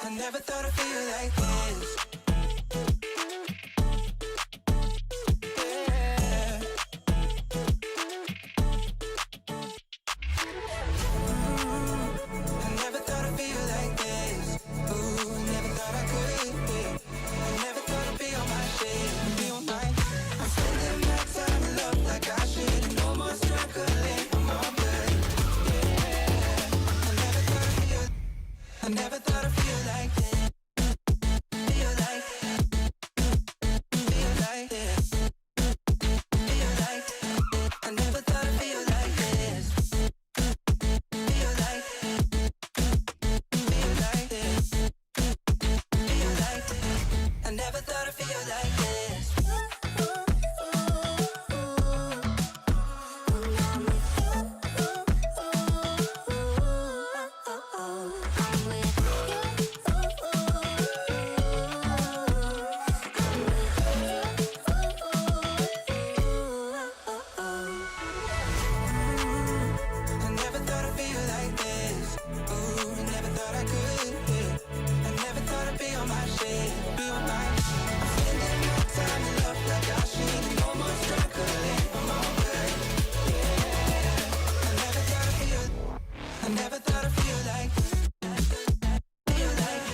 I never thought I'd feel like this. Yeah. I never thought I'd feel like this. Ooh, never thought I could. I never thought I'd be on my shit, be on mine. I'm spending my time in love like I should, and no more struggling. I'm all good. Yeah. I never thought I'd feel like this. Feel like, feel like this. Feel like, I never thought I'd feel like this. Feel like, feel like this. Feel like, I never thought I'd feel like this. I never thought I'd feel like this. Ooh, never thought I could. I never thought I'd be on my shit, be on mine. I'm spending my time in love like I should, and no more struggling. I'm all good. Yeah. I never thought I'd feel like, feel like,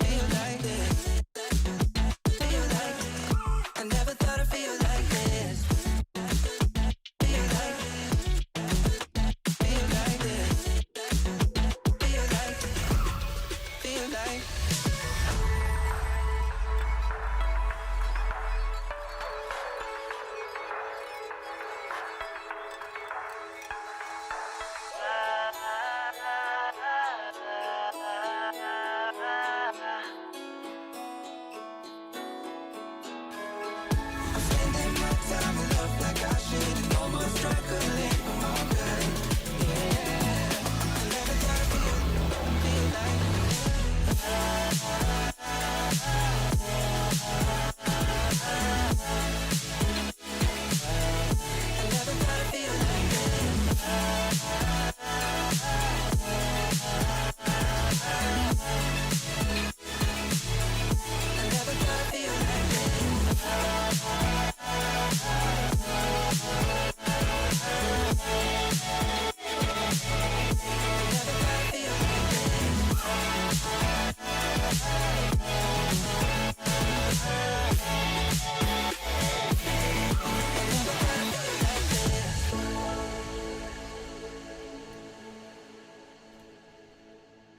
feel like this. Feel like, I never thought I'd feel like this. Feel like, feel like this. Feel like, feel like. I'm spending my time in love like I should, and no more struggling. I'm all good. Yeah. I never thought I'd feel like. I never thought I'd feel like this. I never thought I'd feel like this.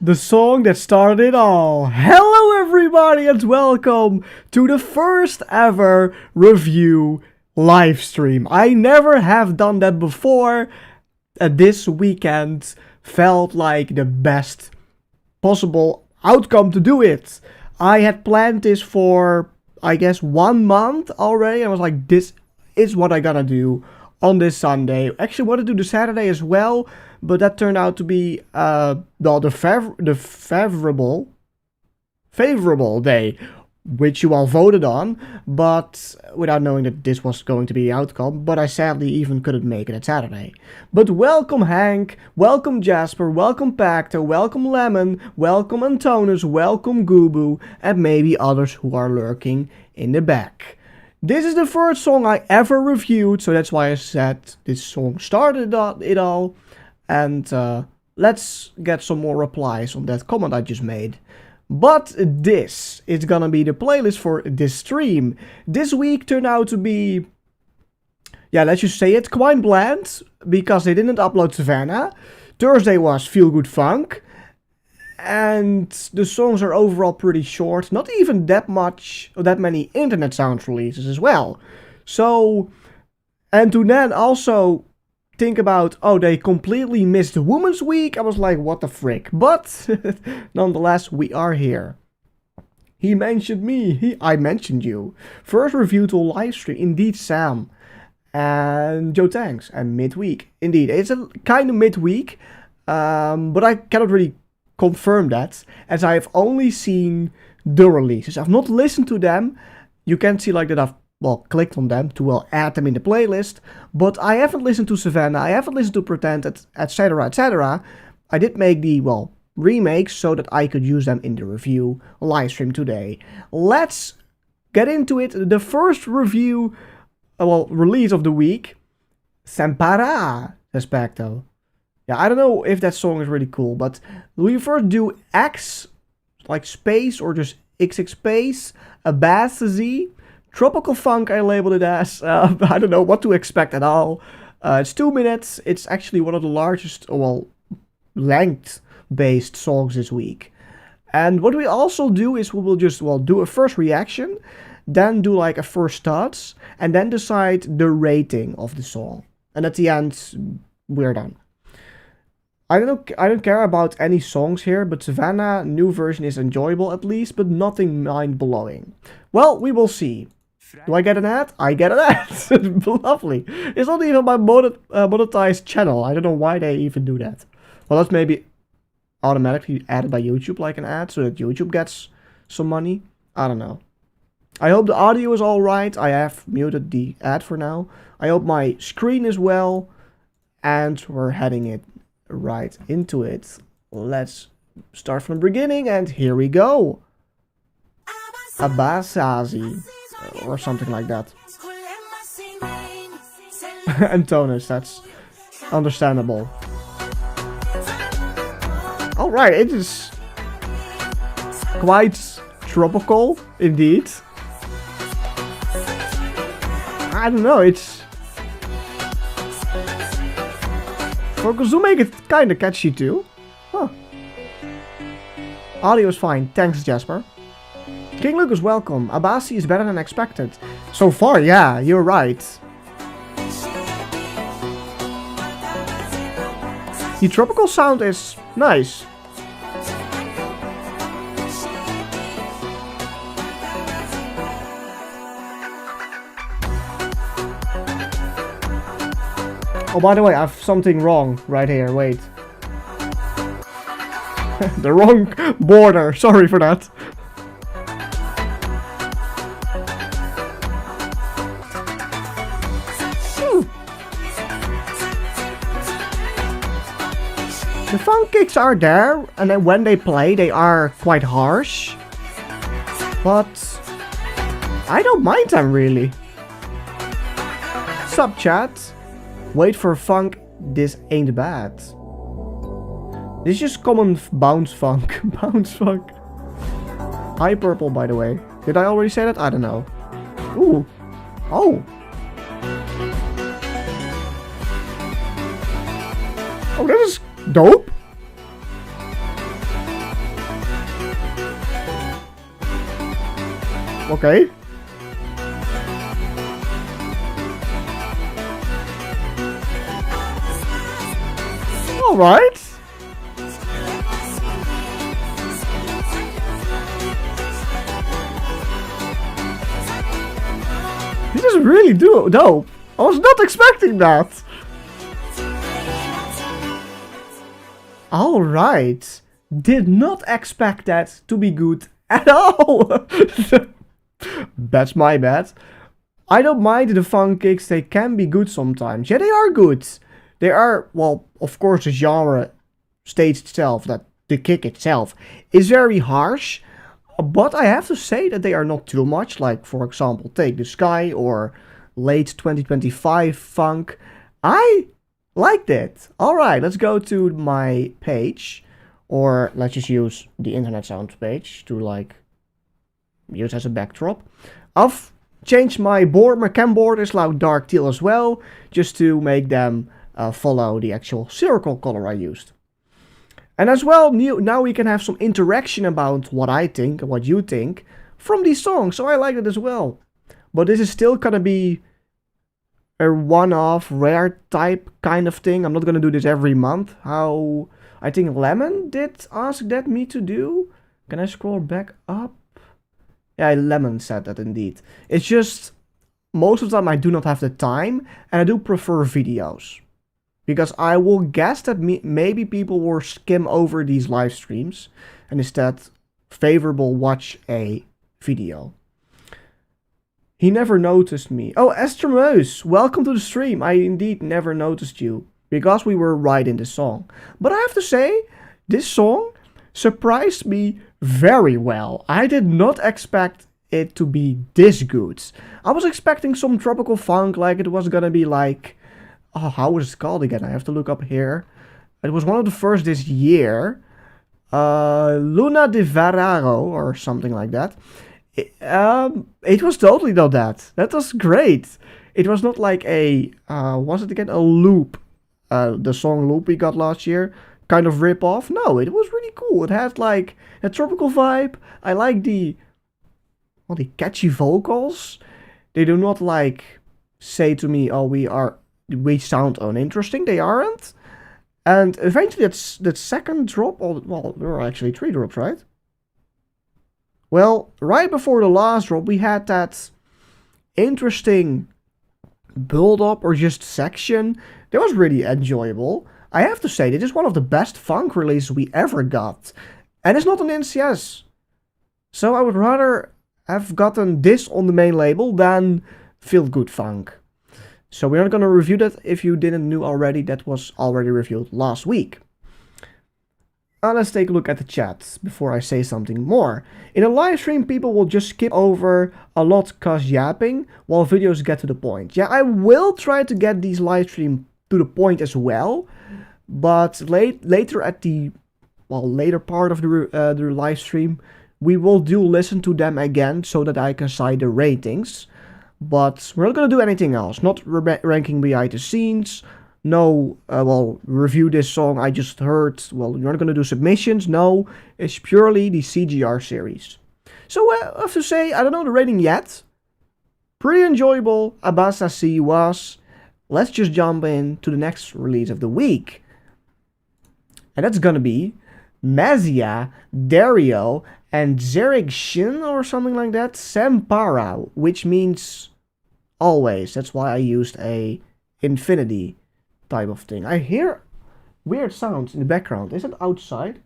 The song that started it all. Hello everybody and welcome to the first ever review live stream. I never have done that before. This weekend felt like the best possible outcome to do it. I had planned this for, I guess, 1 month already. I was like, this is what I gotta do on this Sunday. Actually, I wanted to do the Saturday as well, but that turned out to be the favorable day, which you all voted on, but without knowing that this was going to be the outcome. But I sadly even couldn't make it at Saturday. But welcome Hank, welcome Jasper, welcome Pacto, welcome Lemon, welcome Antonus, welcome Gubu, and maybe others who are lurking in the back. This is the first song I ever reviewed, so that's why I said this song started it all. And let's get some more replies on that comment I just made. But this is gonna be the playlist for this stream. This week turned out to be, yeah, let's just say it, quite bland, because they didn't upload Savannah. Thursday was Feel Good Funk. And the songs are overall pretty short. Not even that many InternetSounds releases as well. So, and to then also think about, oh, they completely missed the Women's Week. I was like, what the frick? But nonetheless, we are here. He mentioned me. I mentioned you. First review to a live stream. Indeed, Sam. And Joe Tanks. And midweek. Indeed, it's a kind of midweek. But I cannot really confirm that, as I have only seen the releases. I've not listened to them. You can see like that I've, well, clicked on them to add them in the playlist, but I haven't listened to Savannah, I haven't listened to Pretend, etc, etc. I did make the, well, remakes so that I could use them in the review live stream today. Let's get into it. The first review, release of the week, SEMPARA, says Pacto. Yeah, I don't know if that song is really cool, but we first do X, like space, or just Xxpace, ABASAZI, tropical funk I labeled it as. I don't know what to expect at all. It's 2 minutes. It's actually one of the largest, length-based songs this week. And what we also do is we will just, do a first reaction, then do like a first thoughts, and then decide the rating of the song. And at the end, we're done. I don't care about any songs here, but Savannah new version is enjoyable at least, but nothing mind-blowing. Well, we will see. Do I get an ad? I get an ad. Lovely. It's not even my monetized channel. I don't know why they even do that. Well, that's maybe automatically added by YouTube like an ad, so that YouTube gets some money. I don't know. I hope the audio is alright. I have muted the ad for now. I hope my screen is well. And we're heading it right into it. Let's start from the beginning, and here we go. ABASAZI, or something like that. Antonis, that's understandable. Alright, it is quite tropical, indeed. I don't know, it's... For Kazumake, it's kinda catchy too. Huh. Audio is fine, thanks Jasper. King Lucas, welcome. ABASAZI is better than expected. So far, yeah, you're right. The tropical sound is nice. Oh, by the way, I have something wrong right here. Wait. The wrong border. Sorry for that. The funk kicks are there, and then when they play, they are quite harsh. But I don't mind them really. Sup, chat? Wait for funk, this ain't bad. This is just common bounce funk. Bounce funk. Hi purple, by the way. Did I already say that? I don't know. Ooh. Oh. Oh, this is dope. Okay. Alright. This is really dope. I was not expecting that. Alright. Did not expect that to be good at all. That's my bad. I don't mind the funk kicks, they can be good sometimes. Yeah, they are good. They are, well, of course the genre states itself that the kick itself is very harsh. But I have to say that they are not too much. Like, for example, Take the Sky or late 2025 funk. I liked it. Alright, let's go to my page. Or let's just use the InternetSounds page to like use as a backdrop. I've changed my board. My cam board is like dark teal as well, just to make them follow the actual circle color I used. And as well, now we can have some interaction about what I think and what you think from these songs, so I like it as well. But this is still gonna be a one-off, rare type kind of thing. I'm not gonna do this every month. How I think Lemon did ask that me to do. Can I scroll back up? Yeah, Lemon said that indeed. It's just, most of the time I do not have the time, and I do prefer videos. Because I will guess that maybe people will skim over these live streams and instead favorable watch a video. He never noticed me. Oh, Esther Meus, welcome to the stream. I indeed never noticed you because we were right in the song. But I have to say, this song surprised me very well. I did not expect it to be this good. I was expecting some tropical funk, like it was gonna be like, oh, how was it called again? I have to look up here. It was one of the first this year. Luna de Verano or something like that. It was totally not that. That was great. It was not like a, was it again? A loop. The song Loop we got last year. Kind of rip off. No, it was really cool. It had like a tropical vibe. I like the catchy vocals. They do not like say to me, oh, we sound uninteresting. They aren't. And eventually that second drop, well, there were actually 3 drops, right? Well, right before the last drop, we had that interesting build-up or just section. That was really enjoyable. I have to say, this is one of the best funk releases we ever got. And it's not an NCS. So I would rather have gotten this on the main label than Feel Good Funk. So we're not going to review that. If you didn't know already, that was already reviewed last week. Let's take a look at the chat before I say something more. In a live stream, people will just skip over a lot cause yapping, while videos get to the point. Yeah, I will try to get these live stream to the point as well, but later at the later part of the live stream, we will listen to them again so that I can cite the ratings. But we're not gonna do anything else. Not ranking behind the scenes. No, review this song I just heard. Well, you're not gonna do submissions. No, it's purely the CGR series. So I have to say, I don't know the rating yet. Pretty enjoyable. ABASAZI was. Let's just jump into the next release of the week. And that's gonna be MEZZIA, Dario, and Zericxxn or something like that. SEMPARA, which means always. That's why I used a infinity type of thing. I hear weird sounds in the background. Is it outside?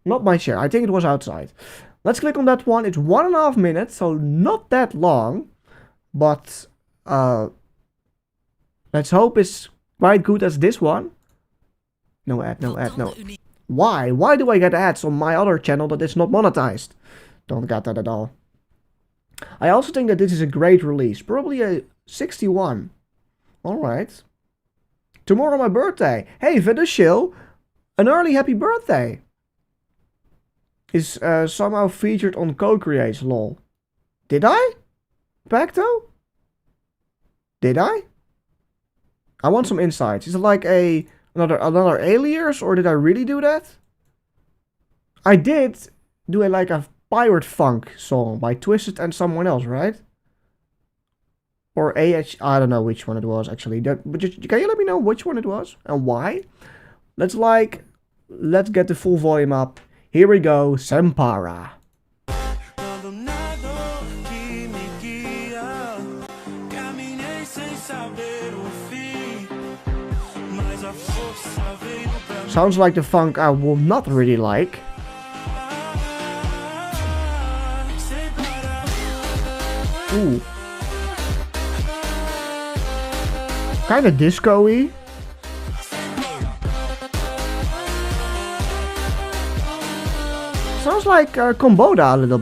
Not my chair. I think it was outside. Let's click on that one. It's 1.5 minutes, so not that long. But let's hope it's quite good as this one. No ad, no ad, no. Why? Why do I get ads on my other channel that is not monetized? Don't get that at all. I also think that this is a great release. Probably a 61. Alright. Tomorrow my birthday. Hey, Vedushil, an early happy birthday. Is somehow featured on co-creates, lol. Did I? Pacto? Did I? I want some insights. Is it like another alias, or did I really do that? I did do like a pirate funk song by Twisted and someone else, right? Or I don't know which one it was actually. But can you let me know which one it was and why? Let's get the full volume up. Here we go, SEMPARA. Sounds like the funk I will not really like. Ooh. Kinda disco-y. Sounds like Comboda a little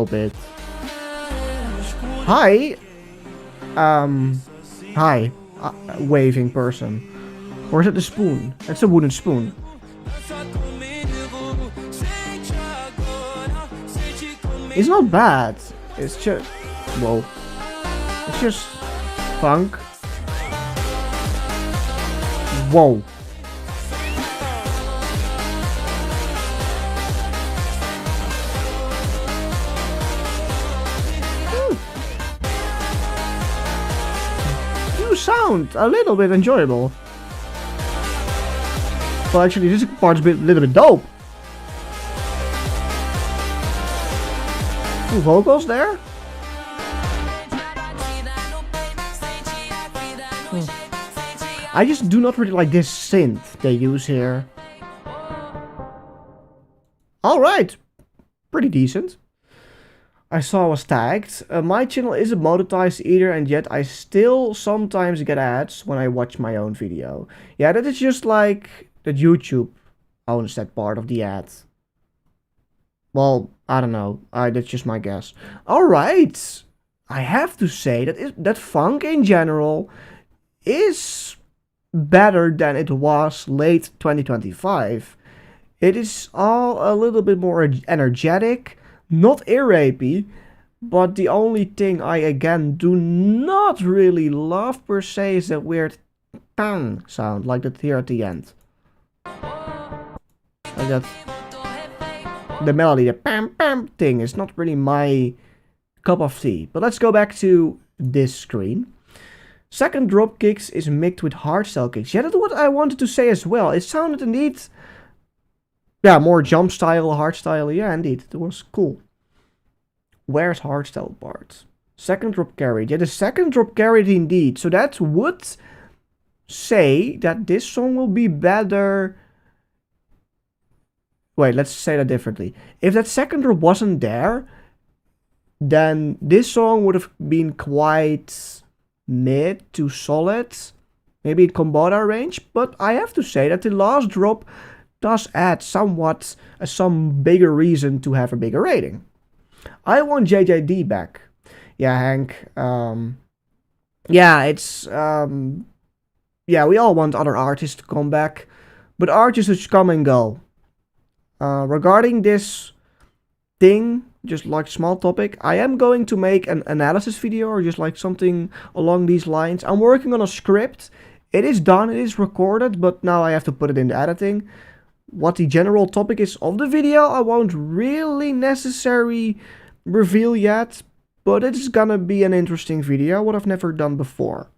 bit. Hi. Hi. Waving person. Or is it the spoon? It's a wooden spoon. It's not bad. It's just... Whoa. It's just... funk. Whoa. You sound a little bit enjoyable. Well, actually, this part's a little bit dope. Two vocals there. I just do not really like this synth they use here. Alright. Pretty decent. I saw was tagged. My channel isn't monetized either, and yet I still sometimes get ads when I watch my own video. Yeah, that is just like that YouTube owns that part of the ad. Well, I don't know. That's just my guess. Alright. I have to say that funk in general is better than it was late 2025. It is all a little bit more energetic, not ear-rapey, but the only thing I again do not really love per se is that weird pang sound, like that here at the end. Like that. The melody, the pam pam thing is not really my cup of tea. But let's go back to this screen. Second drop kicks is mixed with hardstyle kicks. Yeah, that's what I wanted to say as well. It sounded indeed, yeah, more jump style, hardstyle. Yeah, indeed, it was cool. Where's hardstyle part? Second drop carried. Yeah, the second drop carried indeed. So that would say that this song will be better. Wait, let's say that differently. If that second drop wasn't there, then this song would have been quite mid to solid. Maybe in combo range. But I have to say that the last drop does add somewhat some bigger reason to have a bigger rating. I want JJD back. Yeah, Hank. Yeah, it's yeah, we all want other artists to come back, but artists which come and go. Regarding this thing, just like small topic, I am going to make an analysis video or just like something along these lines. I'm working on a script. It is done, it is recorded, but now I have to put it into editing. What the general topic is of the video, I won't really necessarily reveal yet, but it's gonna be an interesting video, what I've never done before.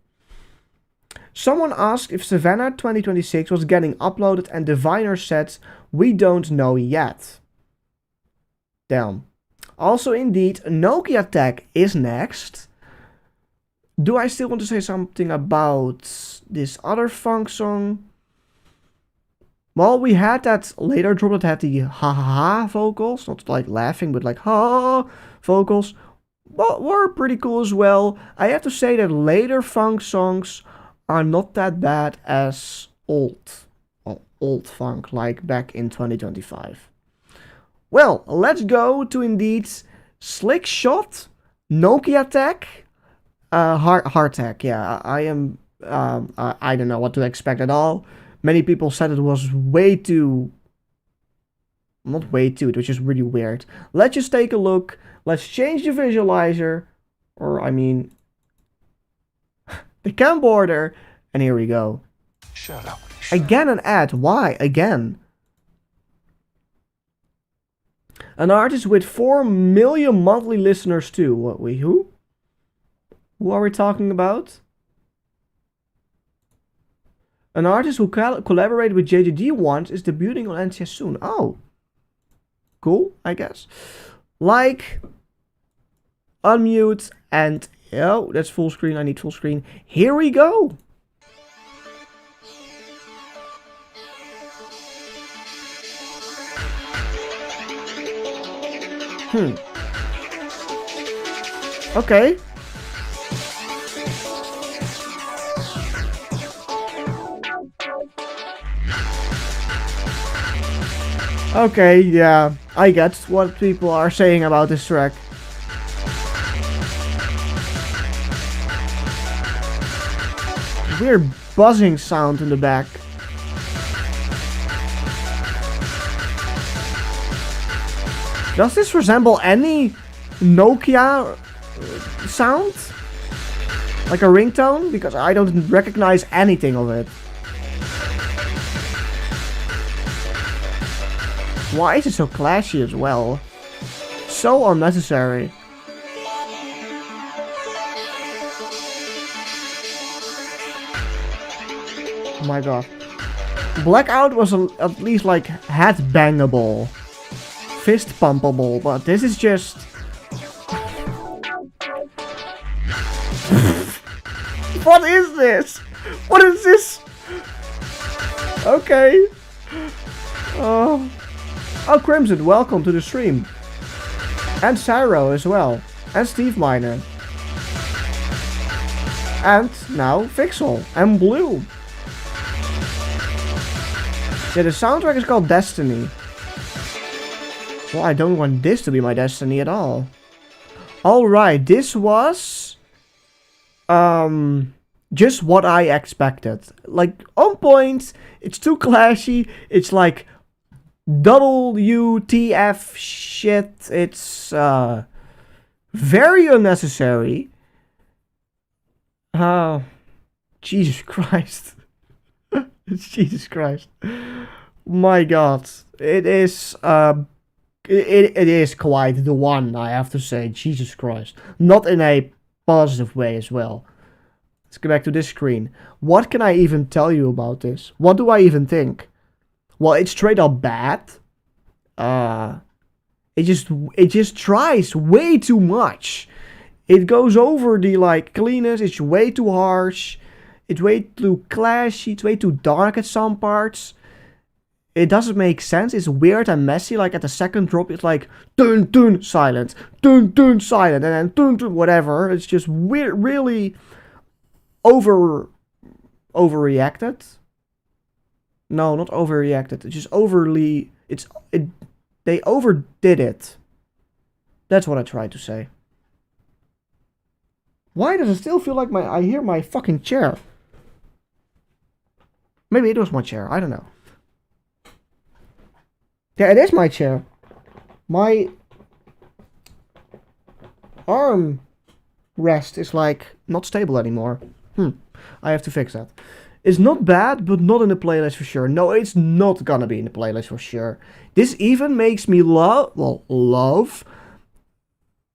Someone asked if Savannah 2026 was getting uploaded and Diviner said, we don't know yet. Damn. Also indeed, NOKIATEKK is next. Do I still want to say something about this other funk song? Well, we had that later drop that had the ha-ha-ha vocals, not like laughing, but like ha vocals, but were pretty cool as well. I have to say that later funk songs are not that bad as old funk, like back in 2025. Well, let's go to indeed Slixshøt, NOKIATEKK, Hardtech. Yeah, I don't know what to expect at all. Many people said it was way too, not way too, it was just really weird. Let's just take a look. Let's change the visualizer, or I mean, the cam border, and here we go. Shut up. Again an ad, why? Again. An artist with 4 million monthly listeners too. What, who? Who are we talking about? An artist who collaborated with JJD once is debuting on NCS soon. Oh. Cool, I guess. Like, unmute, and oh, that's full screen. I need full screen. Here we go. Okay. Okay, yeah, I get what people are saying about this track. Weird buzzing sound in the back. Does this resemble any Nokia sound? Like a ringtone? Because I don't recognize anything of it. Why is it so clashy as well? So unnecessary. Oh my god. Blackout was at least like head bangable, fist pumpable, but this is just... What is this? What is this? Okay. Oh, Crimson, welcome to the stream. And Cyro as well. And Steve Miner. And now Vixel. And Blue. Yeah, the soundtrack is called Destiny. Well, I don't want this to be my destiny at all. Alright, this was... just what I expected. Like, on point. It's too clashy. It's like... WTF shit. It's, very unnecessary. Oh, Jesus Christ. It's Jesus Christ. My God. It is, it is quite the one, I have to say. Jesus Christ. Not in a positive way as well. Let's go back to this screen. What can I even tell you about this? What do I even think? Well, it's straight up bad. It just tries way too much. It goes over the, like, cleanness. It's way too harsh. It's way too clashy. It's way too dark at some parts. It doesn't make sense. It's weird and messy. Like, at the second drop, it's like, dun dun, silent. Dun dun, silent. And then dun dun, whatever. It's just weird, really overreacted. No, not overreacted. It's just overly... They overdid it. That's what I tried to say. Why does it still feel like I hear my fucking chair? Maybe it was my chair. I don't know. Yeah, it is my chair. My arm rest is like not stable anymore. I have to fix that. It's not bad, but not in the playlist for sure. No, it's not gonna be in the playlist for sure. This even makes me love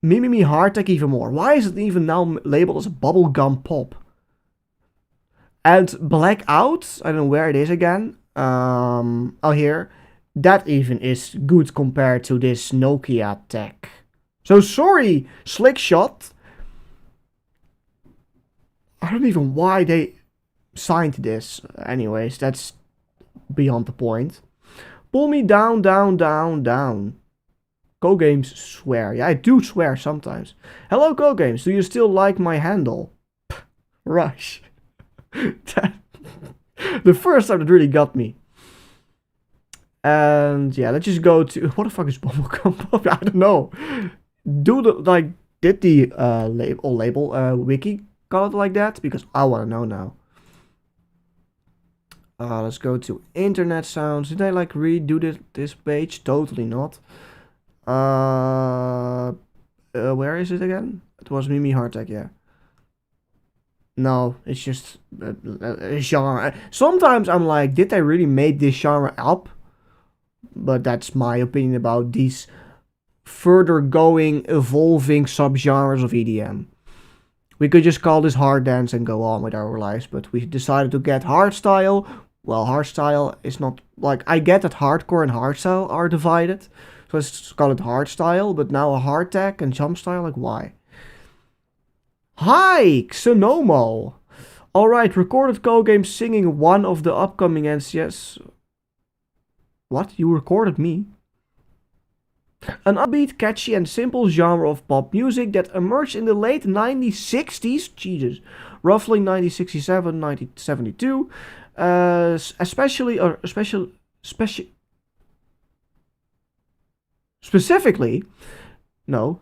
Mimimi Hardtech even more. Why is it even now labeled as a bubblegum pop? And Blackout, I don't know where it is again. Oh, here. That even is good compared to this NOKIATEKK. So sorry, Slixshøt. I don't even why they signed this. Anyways, that's beyond the point. Pull me down, down, down, down. Go Games swear. Yeah, I do swear sometimes. Hello, Go Games. Do you still like my handle? Rush. The first time it really got me. And yeah, let's just go to... What the fuck is bubblegum pop? I don't know. Did the label wiki call it like that? Because I want to know now. Let's go to InternetSounds. Did they like redo this page? Totally not. Where is it again? It was Mimi Hardtech, yeah. No, it's just a genre. Sometimes I'm like, did they really make this genre up? But that's my opinion about these further going, evolving subgenres of EDM. We could just call this hard dance and go on with our lives, but we decided to get hardstyle. Well, hardstyle is not like, I get that hardcore and hardstyle are divided, so let's call it hardstyle. But now a hardtech and jumpstyle, like why? Hi, Xenomo. Alright, recorded co-game singing one of the upcoming NCS. What? You recorded me? An upbeat, catchy and simple genre of pop music that emerged in the late 1960s, Jesus, roughly 1967, 1972, specifically, no.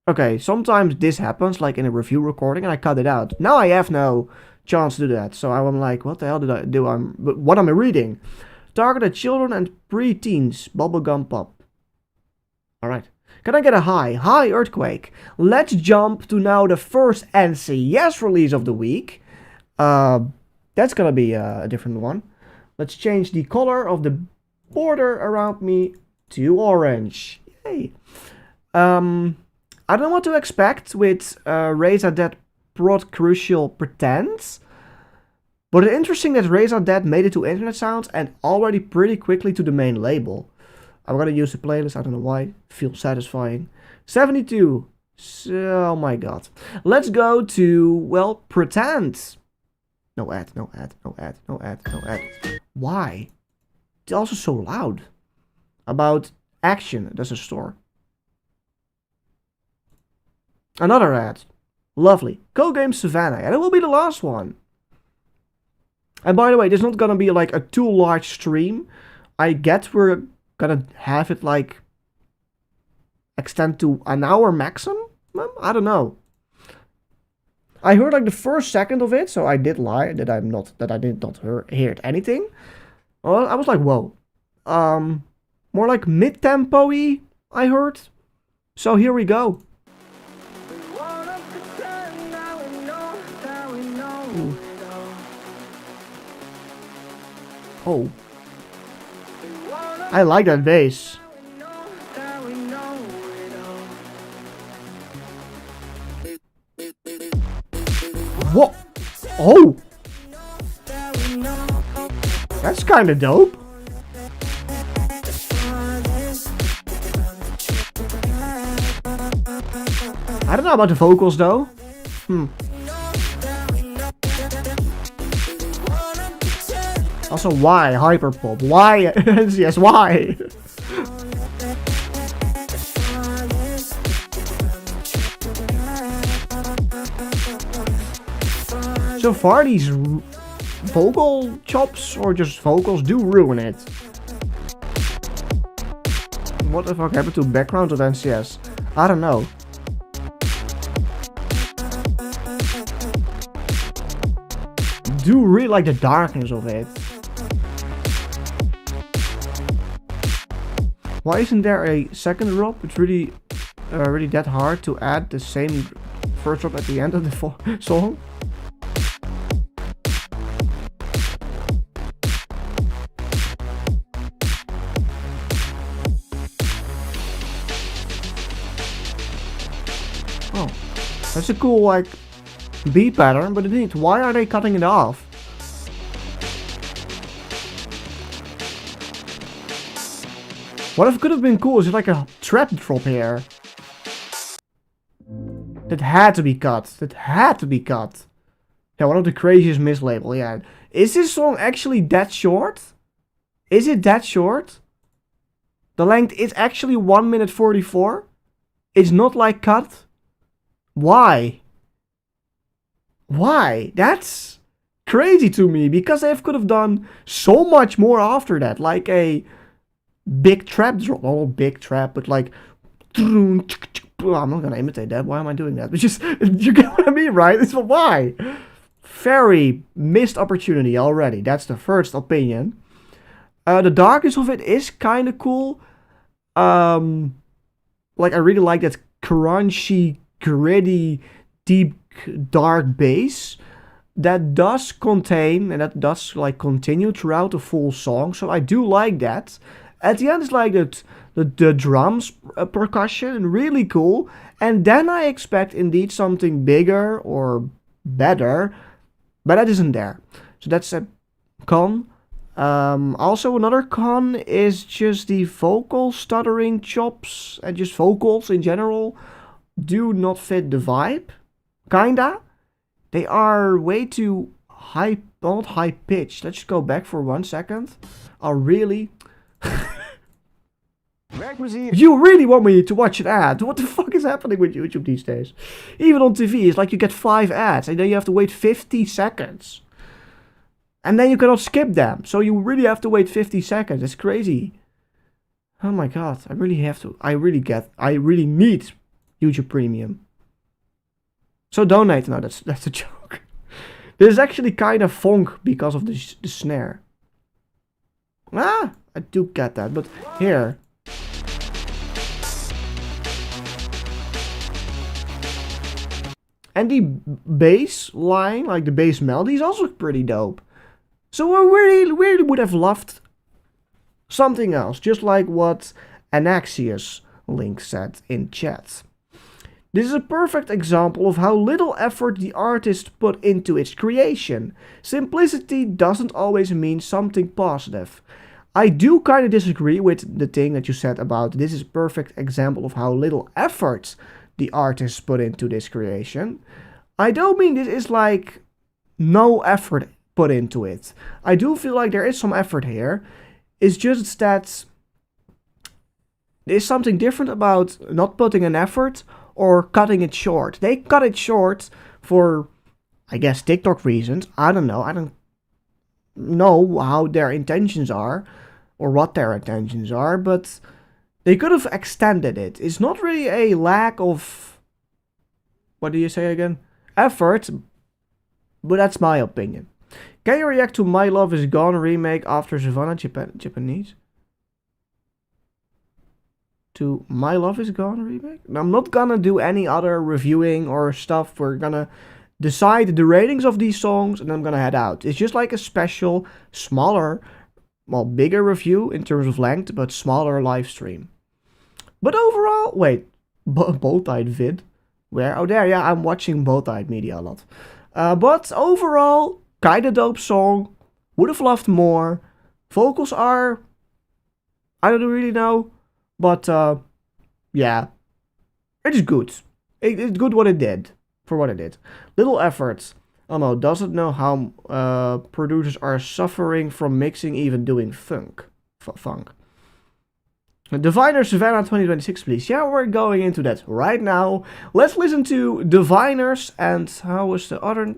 Okay, sometimes this happens, like in a review recording, and I cut it out. Now I have no chance to do that, so I'm like, what the hell did I do? What am I reading? Targeted children and pre-teens, bubblegum pop. Alright. Can I get a high? High Earthquake. Let's jump to now the first NCS release of the week. That's gonna be a different one. Let's change the color of the border around me to orange. Yay. I don't know what to expect with RezaDead prodcrucial Pretends. But it's interesting that RezaDead made it to InternetSounds and already pretty quickly to the main label. I'm gonna use the playlist, I don't know why, feels satisfying. 72, oh my god. Let's go to, well, Pretend. No ad, no ad, no ad, no ad, no ad. Why? it's also so loud. About action, that's a store. Another ad. Lovely. Go game Savannah. And it will be the last one. And by the way, this is not gonna be like a too large stream. I get we're gonna have it like extend to an hour maximum? I don't know. I heard like the first second of it, so I did lie that I did not hear anything. Well, I was like, whoa. More like mid-tempo-y, I heard. So here we go. Ooh. Oh. I like that bass. Whoa! Oh! That's kinda dope. I don't know about the vocals though. Also, why hyperpop? Why? Yes, why? So far, these vocal chops or just vocals do ruin it. What the fuck happened to background of NCS? I don't know. Do really like the darkness of it. Why isn't there a second drop? It's really that hard to add the same first drop at the end of the song. Oh, that's a cool like beat pattern, but indeed, why are they cutting it off? What if could have been cool is it like a trap drop here? That had to be cut. That had to be cut. Yeah, one of the craziest mislabel, yeah. Is this song actually that short? Is it that short? The length is actually 1 minute 44? It's not like cut? Why? Why? That's crazy to me, because they could have done so much more after that. Like a big trap drop. Oh, big trap, but like... I'm not gonna imitate that. Why am I doing that? But just, you get what I mean, right? It's why? Very missed opportunity already. That's the first opinion. The darkness of it is kind of cool. Like, I really like that crunchy, gritty, deep, dark bass. That does contain, and that does, like, continue throughout the full song. So I do like that. At the end, it's like the drums percussion, really cool. And then I expect indeed something bigger or better, but that isn't there. So that's a con. Also, another con is just the vocal stuttering chops and just vocals in general do not fit the vibe. Kinda. They are way too high, not high pitched. Let's just go back for 1 second. Oh, really? You really want me to watch an ad? What the fuck is happening with YouTube these days? Even on TV, it's like you get 5 ads and then you have to wait 50 seconds. And then you cannot skip them. So you really have to wait 50 seconds. It's crazy. Oh my god. I really have to. I really need YouTube Premium. So donate. No, that's a joke. This is actually kind of funk because of the snare. Ah, I do get that. But here. And the bass line, like the bass melody, is also pretty dope. So I really would have loved something else, just like what Anaxius Link said in chat. This is a perfect example of how little effort the artist put into its creation. Simplicity doesn't always mean something positive. I do kind of disagree with the thing that you said about this is a perfect example of how little effort the artist put into this creation. I don't mean this is like no effort put into it. I do feel like there is some effort here. It's just that there's something different about not putting an effort or cutting it short. They cut it short for, I guess, TikTok reasons. I don't know. I don't know how their intentions are or what their intentions are, but they could have extended it. It's not really a lack of, what do you say again? Effort, but that's my opinion. Can you react to My Love Is Gone remake after Savannah Japanese? To My Love Is Gone remake? I'm not gonna do any other reviewing or stuff. We're gonna decide the ratings of these songs and I'm gonna head out. It's just like a special, smaller, well, bigger review in terms of length, but smaller live stream. But overall, wait, Both-Eyed vid? Where? Oh, there, yeah, I'm watching Both-Eyed Media a lot. But overall, kinda dope song. Would have loved more. Vocals are, I don't really know, but yeah, it is good. It's good what it did, for what it did. Little efforts. Oh no, doesn't know how producers are suffering from mixing, even doing funk. Diviner Savannah 2026, please. Yeah, we're going into that right now. Let's listen to Diviners and how was the other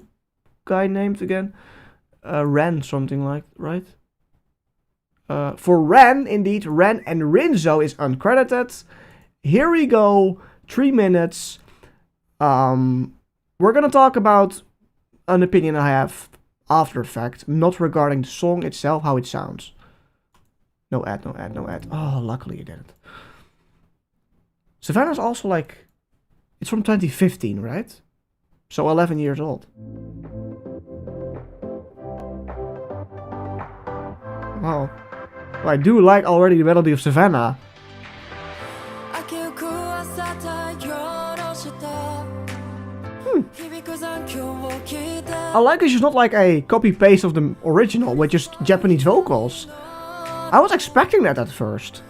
guy named again? Ren something like, right? For Ren, indeed, Ren and RINZO is uncredited. Here we go, 3 minutes. We're gonna talk about an opinion I have after the fact, not regarding the song itself, how it sounds. No ad, no ad, no ad. Oh, luckily you didn't. Savannah's also like, it's from 2015, right? So 11 years old. Wow. Well, I do like already the melody of Savannah. I like it's just not like a copy-paste of the original with just Japanese vocals. I was expecting that at first.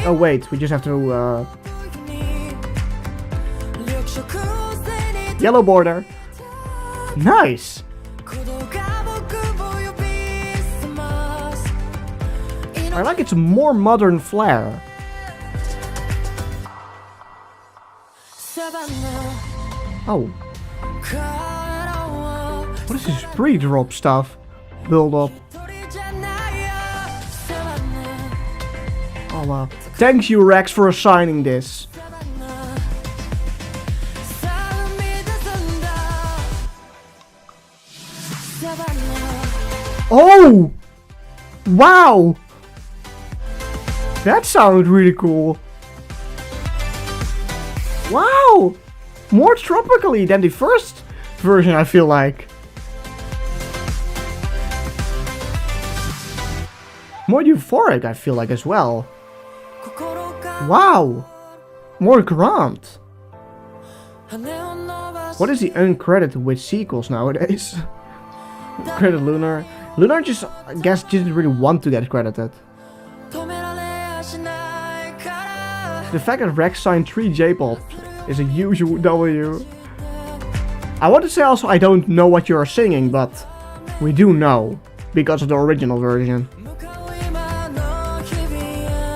Oh wait, we just have to yellow border. Nice. I like its more modern flair. Oh. What is this pre-drop stuff? Build up. Oh wow. Thanks you Rex for assigning this. Oh! Wow! That sounded really cool. Wow! More tropically than the first version, I feel like. More euphoric, I feel like, as well. Wow! More grand. What is the uncredited with sequels nowadays? Credit Lunar. Lunar just, I guess, didn't really want to get credited. The fact that Rex signed 3 J-pop is a huge W. I want to say also I don't know what you're singing, but we do know because of the original version.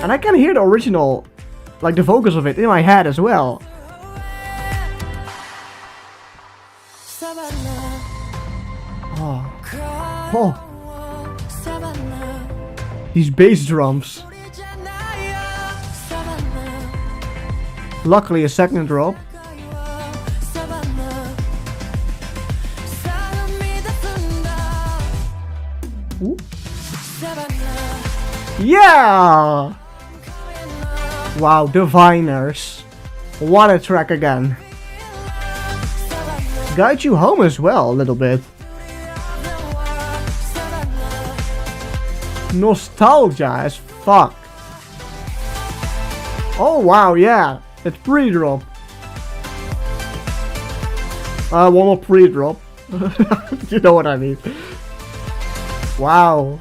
And I can hear the original, like the vocals of it in my head as well. Oh. Oh. These bass drums. Luckily a second drop. Ooh. Yeah! Wow, Diviners. What a track again. Guide you home as well a little bit. Nostalgia as fuck. Oh wow, yeah. It's pre-drop. One more pre-drop. You know what I mean. Wow.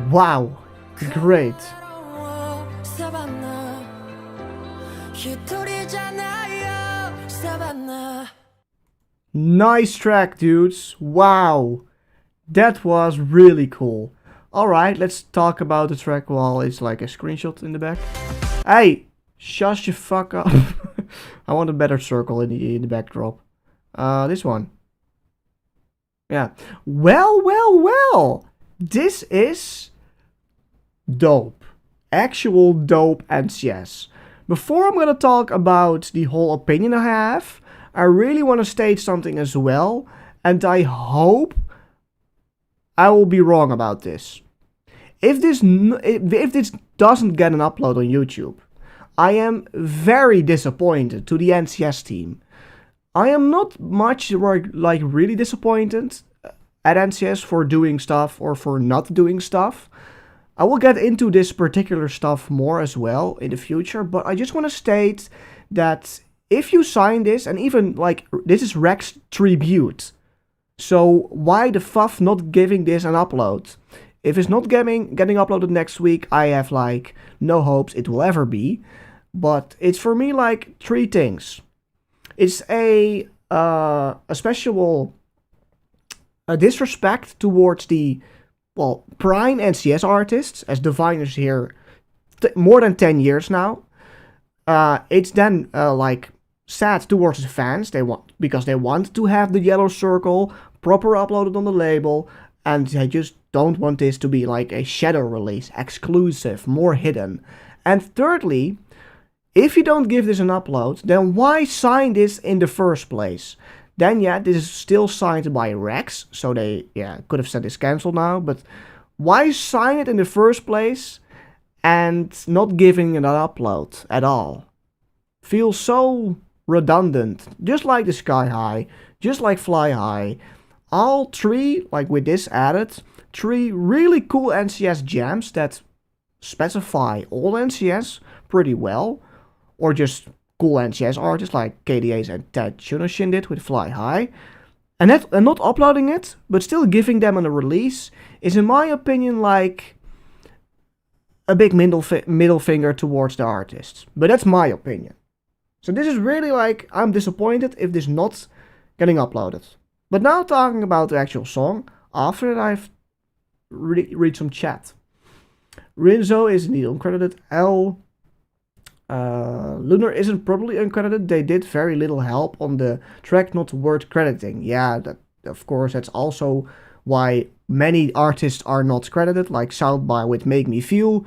Wow. Great. Nice track, dudes. Wow. That was really cool. Alright, let's talk about the track while it's like a screenshot in the back. Hey, shush your fuck up. I want a better circle in the backdrop. This one. Yeah. Well. This is dope. Actual dope NCS. Before I'm gonna talk about the whole opinion I have, I really want to state something as well, and I hope I will be wrong about this. If this doesn't get an upload on YouTube, I am very disappointed to the NCS team. I am not much like really disappointed at NCS for doing stuff or for not doing stuff. I will get into this particular stuff more as well in the future, but I just want to state that if you sign this, and even like this is Rex tribute, so why the fuck not giving this an upload? If it's not getting uploaded next week, I have like no hopes it will ever be. But it's for me like three things. It's a special disrespect towards the prime NCS artists, as diviners here more than 10 years now. It's then like sad towards the fans, because they want to have the yellow circle proper uploaded on the label, and they just don't want this to be like a shadow release, exclusive, more hidden. And thirdly, if you don't give this an upload, then why sign this in the first place? Then this is still signed by Rex, so they could have said it's cancelled now, but why sign it in the first place and not giving it an upload at all? Feels so redundant, just like the Sky High, just like Fly High. All three, like with this added, three really cool NCS jams that specify all NCS pretty well, or just cool NCS artists like KDA's and Ted Shunoshin did with Fly High, and not uploading it, but still giving them a release, is in my opinion like a big middle finger towards the artists. But that's my opinion. So this is really like, I'm disappointed if this not getting uploaded. But now talking about the actual song, after that I've read some chat. RINZO is indeed uncredited. Lunar isn't probably uncredited. They did very little help on the track, not worth crediting. Yeah, that, of course, that's also why many artists are not credited, like Southby with Make Me Feel.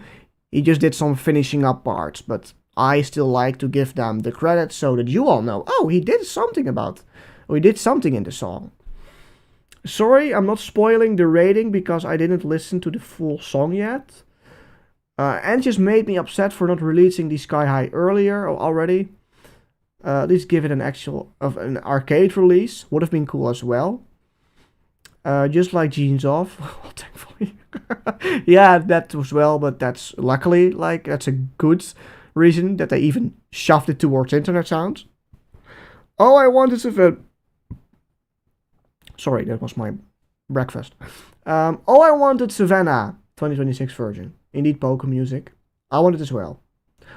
He just did some finishing up parts, but I still like to give them the credit so that you all know, oh, he did something in the song. Sorry, I'm not spoiling the rating because I didn't listen to the full song yet. And just made me upset for not releasing the Sky High earlier already. At least give it an arcade release. Would have been cool as well. Just like Jeans Off. Thankfully. Yeah, that as well, but that's luckily, like, that's a good reason that they even shoved it towards InternetSounds. All I want is sorry, that was my breakfast. All I wanted Savannah 2026 version. Indeed, polka music. I want it as well.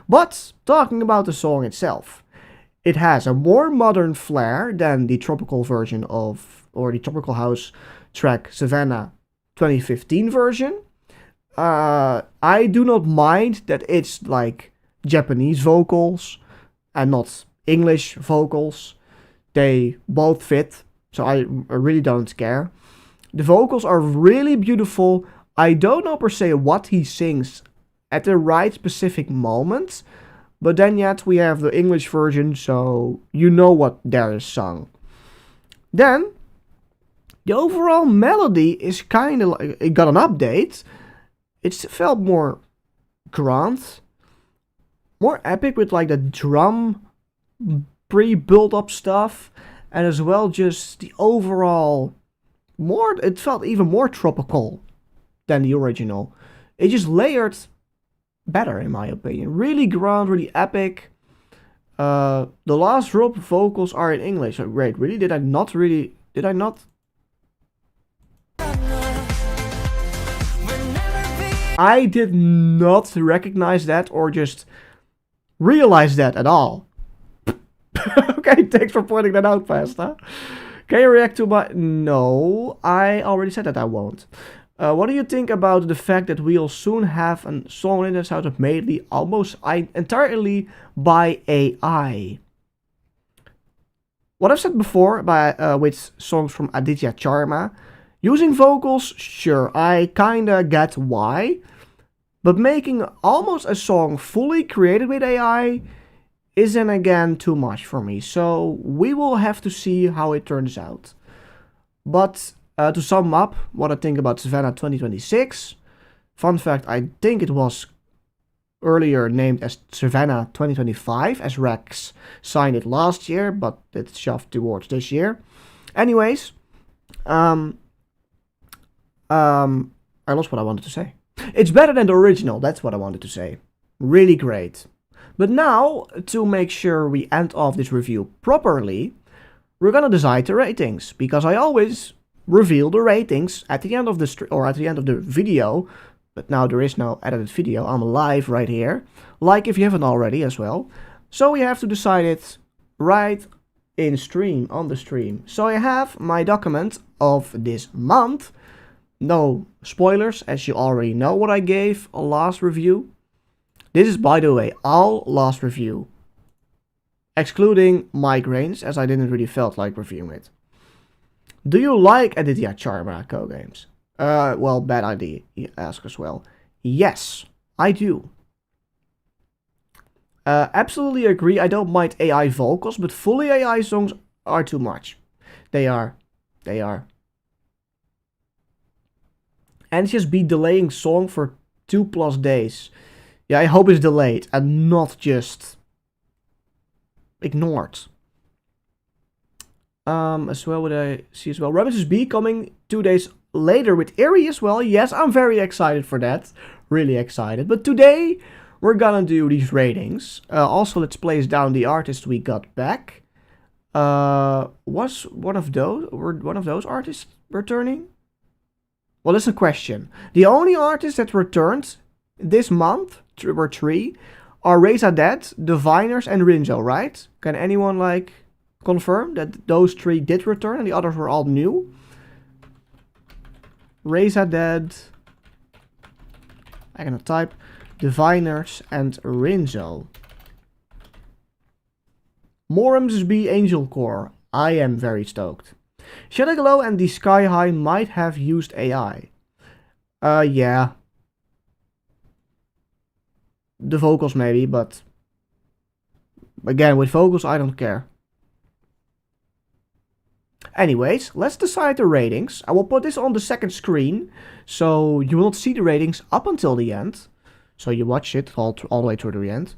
But talking about the song itself, it has a more modern flair than the tropical version or the tropical house track Savannah 2015 version. I do not mind that it's like Japanese vocals and not English vocals. They both fit, so I really don't care. The vocals are really beautiful. I don't know per se what he sings at the right specific moment, but then yet we have the English version, so you know what there is sung. Then, the overall melody is kind of like, it got an update. It felt more grand, more epic with like the drum pre-built up stuff, and as well just the overall it felt even more tropical than the original. It just layered better in my opinion. Really grand, really epic. The last drop vocals are in English. Wait, really? Did I not? I did not recognize that or just realize that at all. Okay, thanks for pointing that out, Pasta. Can you react to my... No, I already said that I won't. What do you think about the fact that we'll soon have a song in this house made almost entirely by AI? What I've said before with songs from Aditya Charma, using vocals, sure, I kinda get why, but making almost a song fully created with AI isn't again too much for me, so we will have to see how it turns out. But to sum up what I think about Savannah 2026, fun fact, I think it was earlier named as Savannah 2025, as Rex signed it last year, but it's shoved towards this year. Anyways, I lost what I wanted to say. It's better than the original, that's what I wanted to say. Really great. But now, to make sure we end off this review properly, we're gonna decide the ratings, because I always reveal the ratings at the end of the video, but now there is no edited video. I'm live right here, like if you haven't already as well. So we have to decide it right in stream, on the stream. So I have my document of this month. No spoilers, as you already know what I gave a last review. This is, by the way, all last review, excluding migraines, as I didn't really felt like reviewing it. Do you like Aditya Charma co-games? Well, bad idea, he asks as well. Yes, I do. Absolutely agree, I don't mind AI vocals, but fully AI songs are too much. They are. And just be delaying song for 2+ days. Yeah, I hope it's delayed and not just ignored. As well, what I see as well. RemakesB coming 2 days later with Eerie as well. Yes, I'm very excited for that. Really excited. But today, we're gonna do these ratings. Also, let's place down the artists we got back. Was one of those artists returning? Well, that's a question. The only artists that returned this month, were 3, are RezaDead, Diviners, and RINZO, right? Can anyone, like, confirm that those 3 did return and the others were all new? RezaDead, I'm gonna type Diviners and RINZO. More MEZZIA Angel Core. I am very stoked. Shadow Glow and the Sky High might have used AI. Yeah. The vocals maybe, but again, with vocals I don't care. Anyways, let's decide the ratings. I will put this on the second screen, so you will not see the ratings up until the end. So you watch it all the way through the end.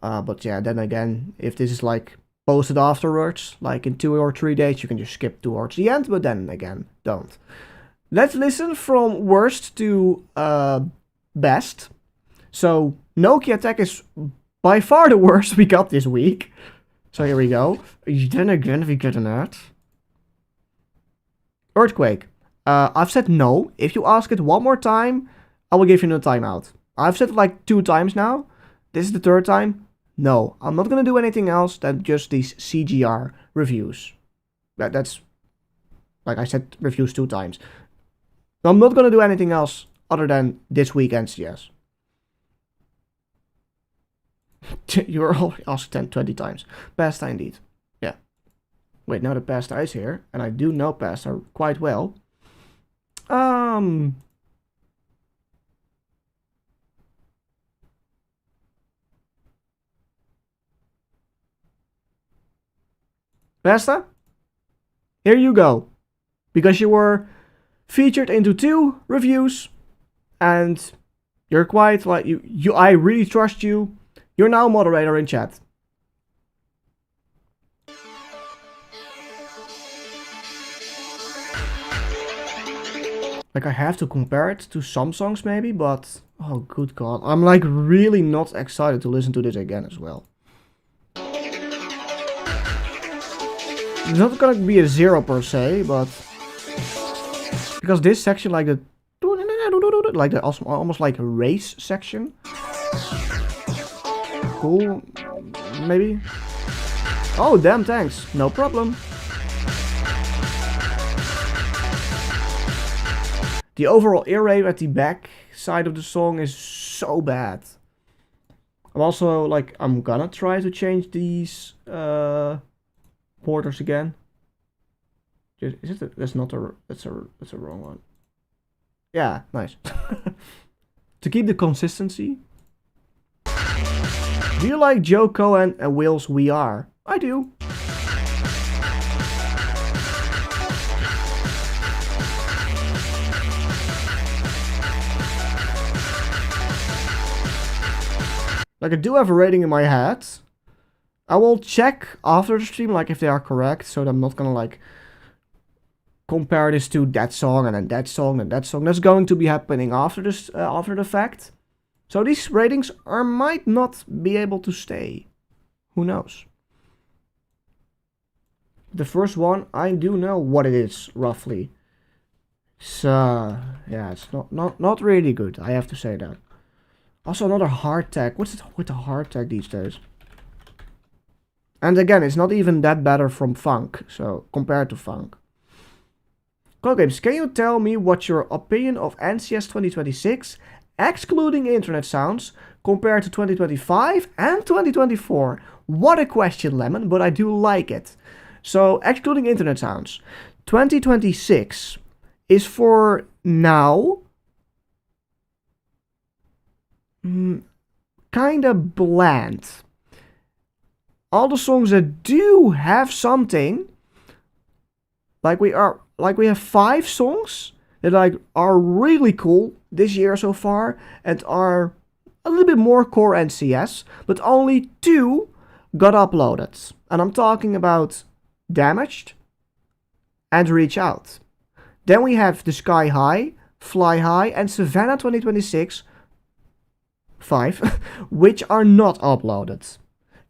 But yeah, then again, if this is like posted afterwards, like in 2 or 3 days, you can just skip towards the end, but then again, don't. Let's listen from worst to best. So, NOKIATEKK is by far the worst we got this week. So here we go. Then again, we get an ad. Earthquake. I've said no. If you ask it one more time, I will give you no timeout. I've said it like 2 times now. This is the 3rd time. No, I'm not gonna do anything else than just these CGR reviews. That's, like I said, reviews 2 times. I'm not gonna do anything else other than this weekend's yes. You're already asked 20 times. Pasta indeed. Yeah. Wait, now the pasta is here, and I do know pasta quite well. Pasta? Here you go. Because you were featured into 2 reviews, and you're quite like I really trust you. You're now moderator in chat. Like I have to compare it to some songs maybe, but oh good god, I'm like really not excited to listen to this again as well. It's not gonna be a 0 per se, but because this section, like the almost like a race section. Cool, maybe. Oh damn, thanks, no problem. The overall ear rape at the back side of the song is so bad. I'm also like, I'm gonna try to change these borders again. Is it? That's not a. That's a wrong one. Yeah, nice. To keep the consistency. Do you like Joe Cohen and Will's We Are? I do. Like, I do have a rating in my head. I will check after the stream, like, if they are correct, so that I'm not gonna, like, compare this to that song and then that song and that song. That's going to be happening after this, after the fact. So these ratings might not be able to stay. Who knows? The first one, I do know what it is, roughly. So, yeah, it's not really good, I have to say that. Also, another hard tag. What's it with the hard tag these days? And again, it's not even that better from funk, so compared to funk. Games, can you tell me what your opinion of NCS 2026, excluding InternetSounds, compared to 2025 and 2024? What a question, Lemon, but I do like it. So, excluding InternetSounds, 2026 is for now kind of bland. All the songs that do have something, like we have 5 songs that are really cool this year so far and are a little bit more core NCS, but only 2 got uploaded. And I'm talking about Damaged and Reach Out. Then we have The Sky High, Fly High, and Savannah 2026, 5, which are not uploaded.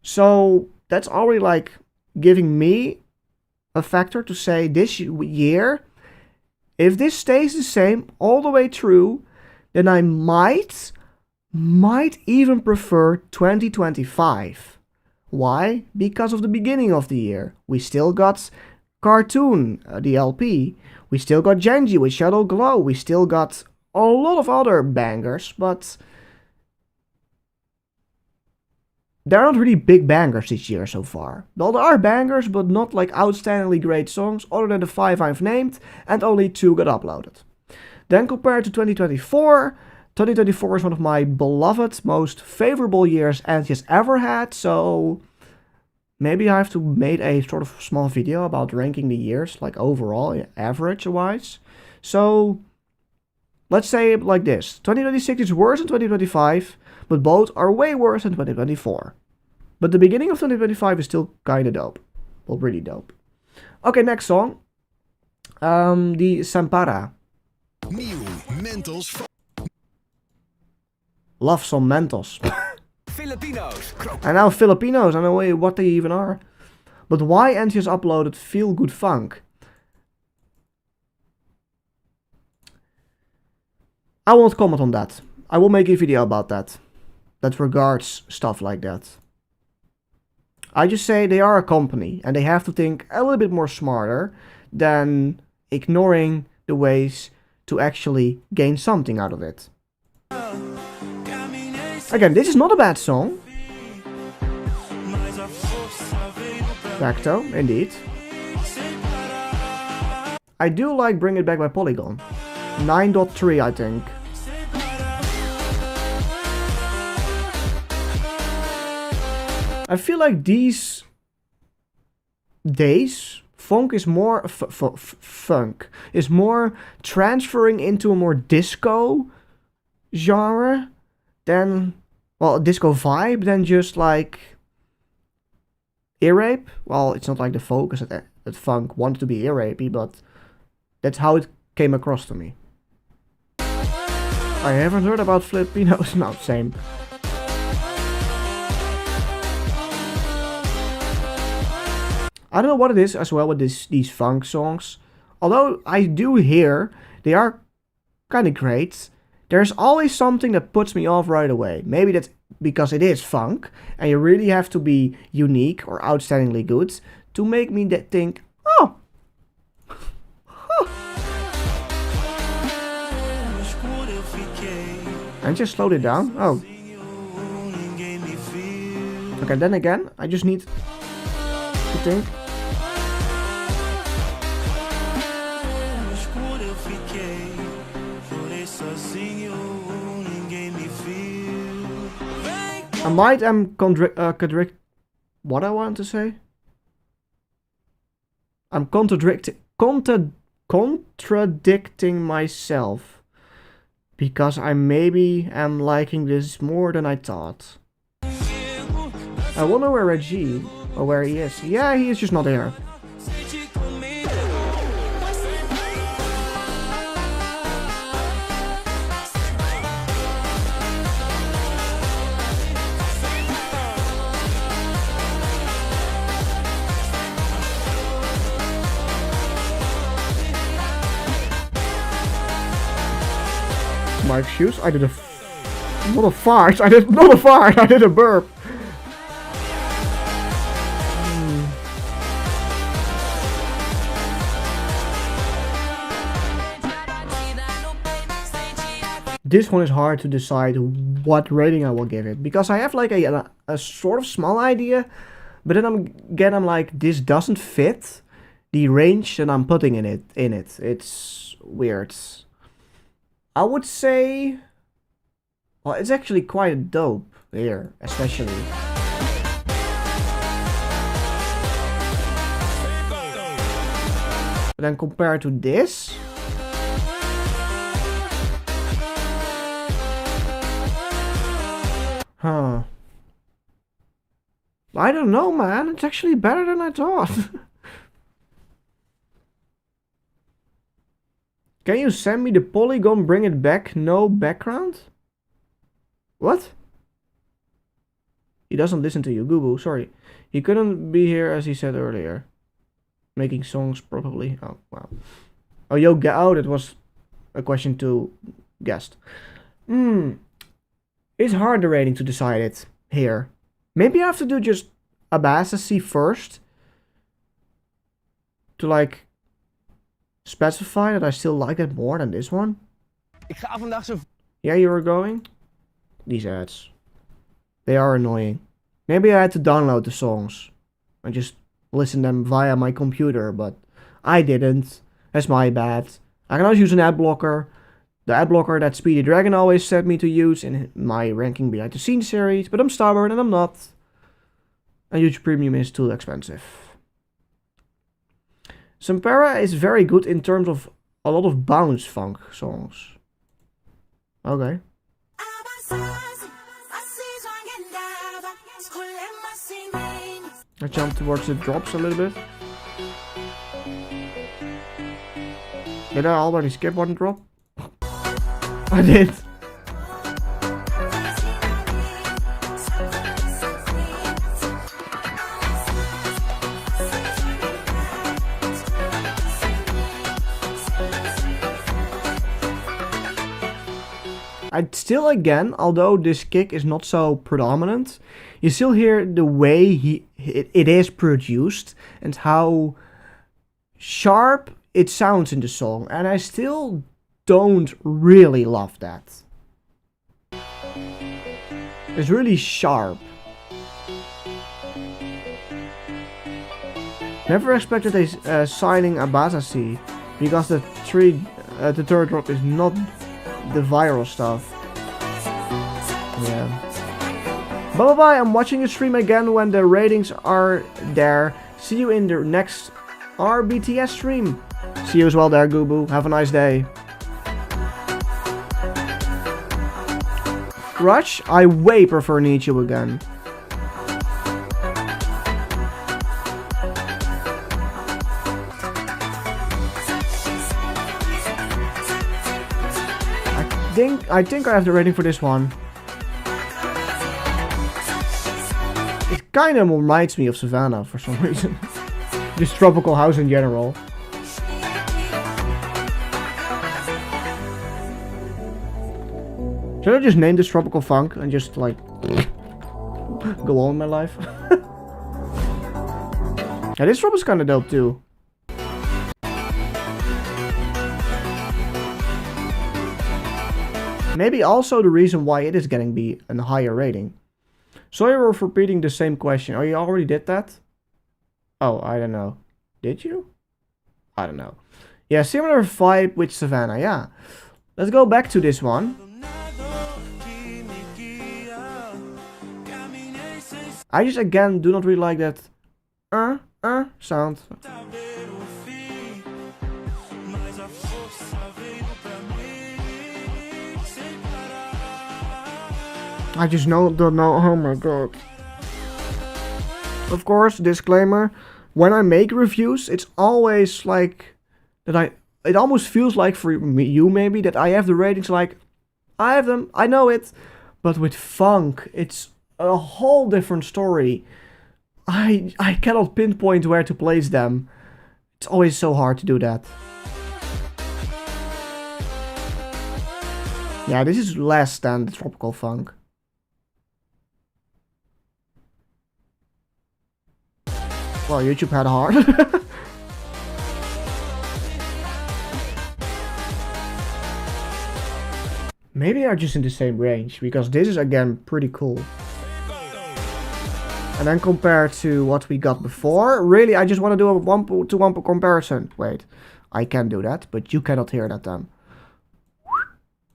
So that's already like giving me a factor to say this year, if this stays the same all the way through, then I might even prefer 2025. Why? Because of the beginning of the year. We still got Cartoon, the LP. We still got Genji with Shadow Glow. We still got a lot of other bangers, but they're not really big bangers this year so far. Well, there are bangers, but not like outstandingly great songs, other than the 5 I've named, and only 2 got uploaded. Then compared to 2024, 2024 is one of my beloved, most favorable years NCS ever had, so maybe I have to make a sort of small video about ranking the years, like overall, average-wise. So let's say it like this. 2026 is worse than 2025, but both are way worse than 2024. But the beginning of 2025 is still kinda dope. Well, really dope. Okay, next song. The SEMPARA. Love some Mentos. Filipinos. And now Filipinos, I don't know what they even are. But why NCS uploaded Feel Good Funk? I won't comment on that. I will make a video about that. That regards stuff like that. I just say they are a company and they have to think a little bit more smarter than ignoring the ways to actually gain something out of it. Again, this is not a bad song. Facto, indeed. I do like Bring It Back by Polygon. 9.3, I think. I feel like these days, funk is more funk is more transferring into a more disco genre than, well, a disco vibe than just like ear rape. Well, it's not like the focus that funk wanted to be ear rapey, but that's how it came across to me. I haven't heard about Filipinos. No, same. I don't know what it is as well with these funk songs. Although I do hear they are kind of great, there's always something that puts me off right away. Maybe that's because it is funk, and you really have to be unique or outstandingly good to make me think, oh. And just slowed it down. Oh. Okay, then again, I just need to think. I might contradict what I want to say. I'm contradicting myself because I maybe am liking this more than I thought. I wonder where Reggie or where he is. Yeah, he is just not here. My excuse? I did not a fart. I did not a fart. I did a burp. This one is hard to decide what rating I will give it because I have like a sort of small idea, but then I'm like, this doesn't fit the range that I'm putting in it. It's weird. I would say, well, it's actually quite dope here, especially. But then compared to this, huh? I don't know, man. It's actually better than I thought. Can you send me the polygon, bring it back, no background? What? He doesn't listen to you, Google, sorry. He couldn't be here as he said earlier. Making songs probably. Oh, wow. Oh, yo, get out. It was a question to guest. It's hard the rating to decide it here. Maybe I have to do just ABASAZI first. To like specify that I still like it more than this one. Yeah, you were going? These ads. They are annoying. Maybe I had to download the songs and just listen them via my computer, but I didn't. That's my bad. I can always use an ad blocker. The ad blocker that Speedy Dragon always said me to use in my ranking behind the scenes series, but I'm stubborn and I'm not. And YouTube Premium is too expensive. SEMPARA is very good in terms of a lot of bounce funk songs. Okay. I jump towards the drops a little bit. Did I already skip one drop? I did. I still, again, although this kick is not so predominant, you still hear the way it is produced and how sharp it sounds in the song, and I still don't really love that. It's really sharp. Never expected a signing ABASAZI because the third drop is not the viral stuff. Yeah. Bababyeee, I'm watching your stream again when the ratings are there. See you in the next RBTS stream. See you as well there, Goobo. Have a nice day. Rush, I way prefer Need You Again. I think I have the rating for this one. It kind of reminds me of Savannah for some reason. Just tropical house in general. Should I just name this tropical funk and just like go on with my life? Yeah, this drop is kind of dope too. Maybe also the reason why it is getting a higher rating. Sorry for repeating the same question. Oh, you already did that? Oh, I don't know. Did you? I don't know. Yeah, similar vibe with Savannah, yeah. Let's go back to this one. I just again do not really like that sound. I just don't know, oh my god. Of course, disclaimer, when I make reviews, it's always like that it almost feels like for you maybe that I have the ratings like, I have them, I know it, but with funk, it's a whole different story. I cannot pinpoint where to place them. It's always so hard to do that. Yeah, this is less than the tropical funk. Well, YouTube had hard. Maybe they're just in the same range, because this is again pretty cool. And then compared to what we got before, really I just want to do a 1-to-1 comparison. Wait, I can do that, but you cannot hear that then.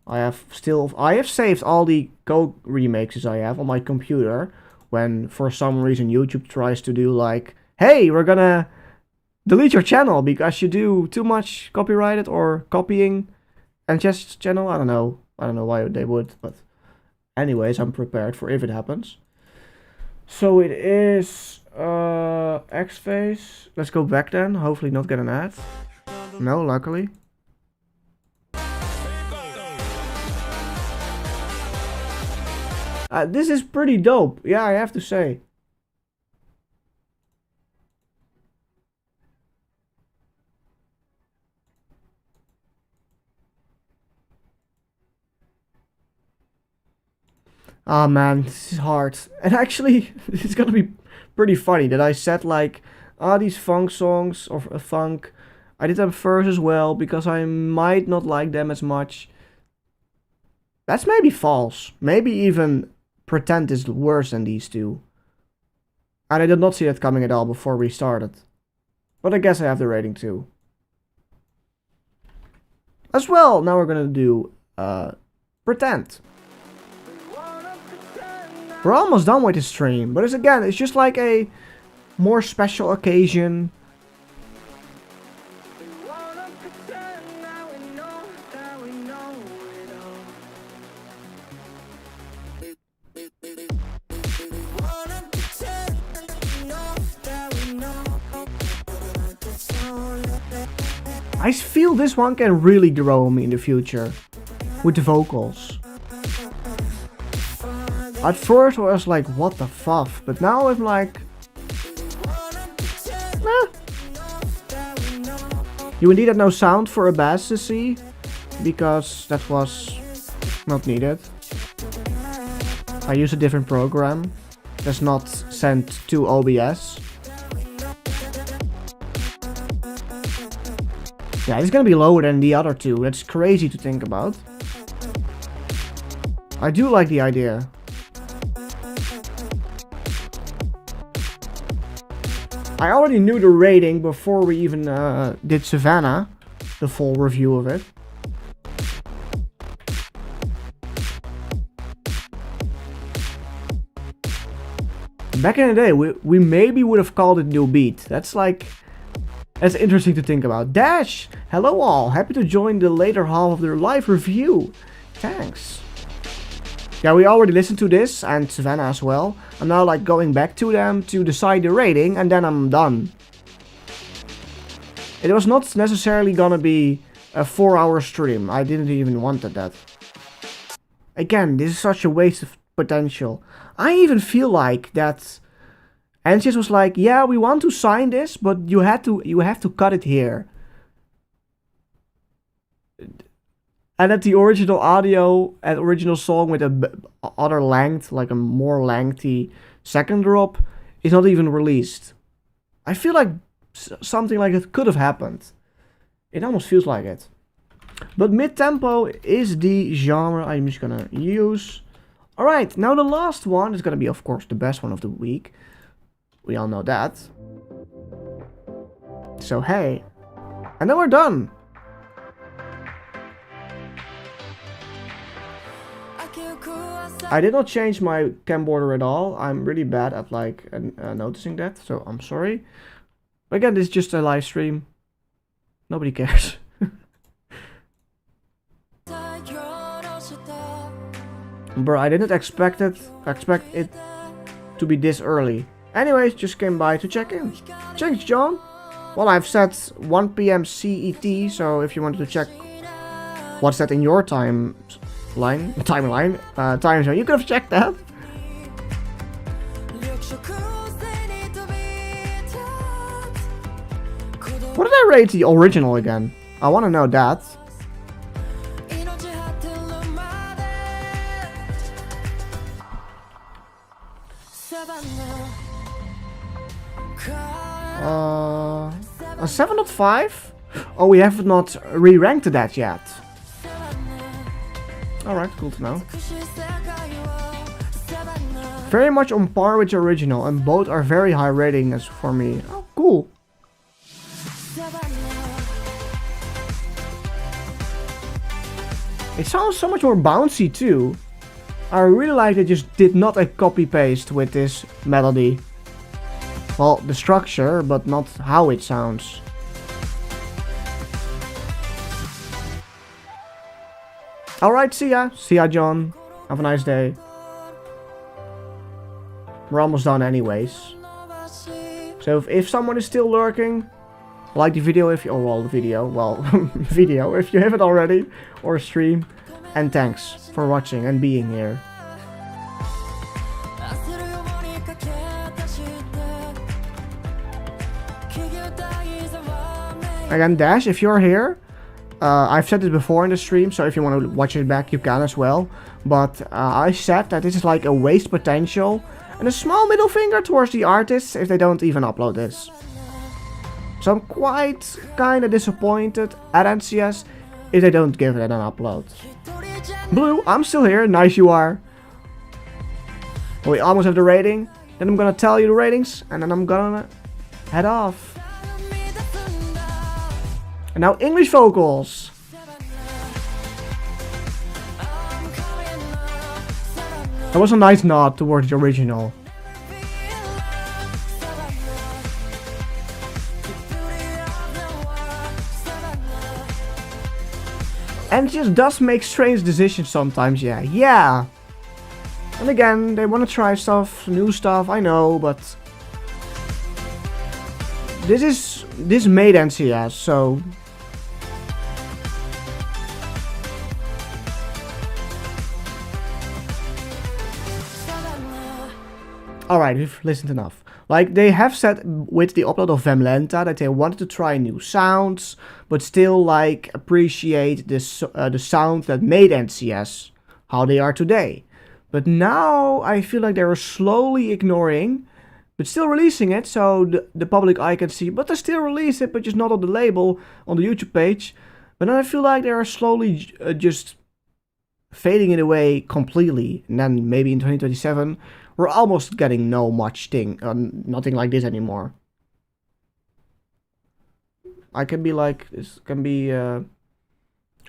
I have saved all the code remixes I have on my computer when for some reason YouTube tries to do like, hey, we're gonna delete your channel because you do too much copyrighted or copying and just channel. I don't know why they would, but anyways, I'm prepared for if it happens. So it is Xxpace. Let's go back then. Hopefully not get an ad. No, luckily. This is pretty dope. Yeah, I have to say. Ah man, this is hard. And actually, it's gonna be pretty funny that I said like, these funk songs, or funk, I did them first as well, because I might not like them as much. That's maybe false. Maybe even Pretend is worse than these two. And I did not see that coming at all before we started. But I guess I have the rating too. As well, now we're gonna do Pretend. We're almost done with the stream, but it's just like a more special occasion. I feel this one can really grow on me in the future with the vocals. At first I was like, what the fuff, but now I'm like, eh. You indeed had no sound for ABASAZI, because that was not needed. I use a different program that's not sent to OBS. Yeah, it's gonna be lower than the other two. That's crazy to think about. I do like the idea. I already knew the rating before we even did Savannah, the full review of it. Back in the day, we maybe would have called it New Beat. That's interesting to think about. Dash! Hello all, happy to join the later half of their live review. Thanks. Yeah, we already listened to this, and Savannah as well. I'm now like going back to them to decide the rating, and then I'm done. It was not necessarily gonna be a 4-hour stream. I didn't even want that. Again, this is such a waste of potential. I even feel like that NCS was like, yeah, we want to sign this, but you have to cut it here. And that the original audio and original song with a other length, like a more lengthy second drop, is not even released. I feel like something like it could have happened. It almost feels like it. But mid-tempo is the genre I'm just gonna use. Alright, now the last one is gonna be, of course, the best one of the week. We all know that. So hey. And then we're done. I did not change my cam border at all. I'm really bad at like noticing that, so I'm sorry. But again, this is just a live stream. Nobody cares. Bro, I didn't expect it to be this early. Anyways, just came by to check in. Thanks, John. Well, I've set 1 PM CET, so if you wanted to check what's that in your time zone, you could have checked that. What did I rate the original again? I want to know that. A 7.5? Oh, we have not re-ranked that yet. Alright, cool to know. Very much on par with the original, and both are very high ratings for me. Oh, cool. It sounds so much more bouncy too. I really like they just did not a copy-paste with this melody. Well, the structure, but not how it sounds. Alright, see ya. See ya, John. Have a nice day. We're almost done anyways. So if someone is still lurking, like the video if you... Oh, well, the video. Well, video if you haven't already. Or stream. And thanks for watching and being here. Again, Dash, if you're here, I've said it before in the stream, so if you want to watch it back, you can as well. But I said that this is like a waste potential, and a small middle finger towards the artists if they don't even upload this. So I'm quite kinda disappointed at NCS if they don't give it an upload. Blue, I'm still here, nice you are. We almost have the rating, then I'm gonna tell you the ratings, and then I'm gonna head off. And now English vocals. That was a nice nod towards the original. And just does make strange decisions sometimes, yeah. Yeah. And again, they want to try stuff, new stuff, I know, but this made NCS, so alright, we've listened enough. Like, they have said with the upload of Vemlenta that they wanted to try new sounds, but still, like, appreciate this, the sound that made NCS how they are today. But now, I feel like they're slowly ignoring, but still releasing it, so the public eye can see, but they still release it, but just not on the label, on the YouTube page. But then I feel like they are slowly just fading it away completely, and then maybe in 2027, we're almost getting nothing like this anymore. I can be like, this can be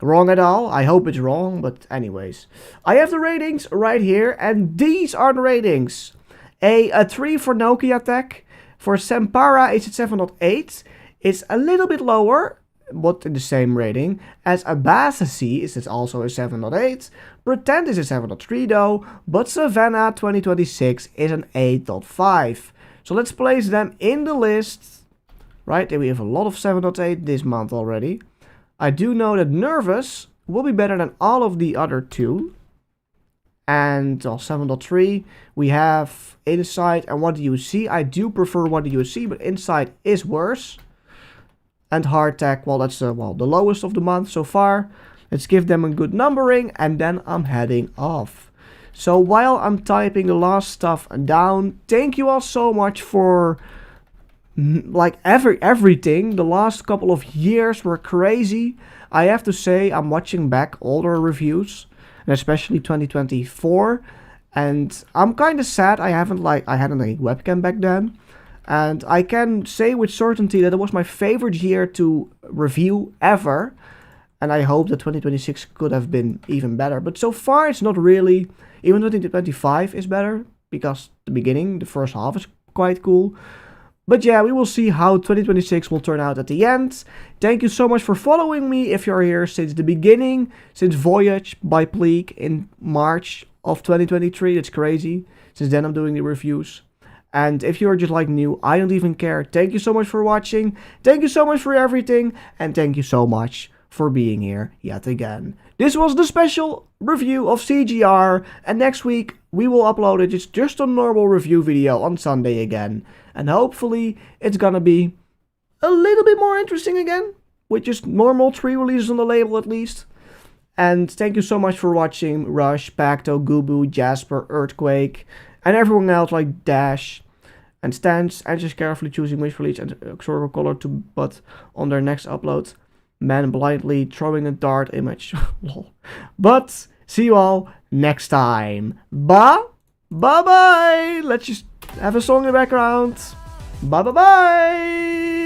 wrong at all. I hope it's wrong, but anyways. I have the ratings right here, and these are the ratings. A 3 for NOKIATEKK. For SEMPARA, it's at 7.8. It's a little bit lower, but in the same rating as ABASAZI is also a 7.8. Pretend is a 7.3 though, but Savannah 2026 is an 8.5. So let's place them in the list. Right, and we have a lot of 7.8 this month already. I do know that Nervous will be better than all of the other two. And 7.3, we have Inside and What Do You See. I do prefer What Do You See, but Inside is worse. And Hardtech, well, that's the lowest of the month so far. Let's give them a good numbering, and then I'm heading off. So while I'm typing the last stuff down, thank you all so much for like everything. The last couple of years were crazy. I have to say, I'm watching back older reviews, and especially 2024, and I'm kind of sad I hadn't a webcam back then. And I can say with certainty that it was my favorite year to review ever. And I hope that 2026 could have been even better. But so far it's not really. Even 2025 is better, because the first half is quite cool. But yeah, we will see how 2026 will turn out at the end. Thank you so much for following me if you're here since the beginning. Since Voyage by Pleek in March of 2023. It's crazy. Since then I'm doing the reviews. And if you're just like new, I don't even care. Thank you so much for watching. Thank you so much for everything. And thank you so much for being here yet again. This was the special review of CGR. And next week we will upload it. It's just a normal review video on Sunday again. And hopefully it's gonna be a little bit more interesting again. With just normal 3 releases on the label at least. And thank you so much for watching. Rush, Pacto, Gubu, Jasper, Earthquake, and everyone else like Dash and Stance, and just carefully choosing which release and Xorgo color to put on their next upload. Man blindly throwing a dart image. Lol. But see you all next time. Bye bye. Let's just have a song in the background. Bye bye bye.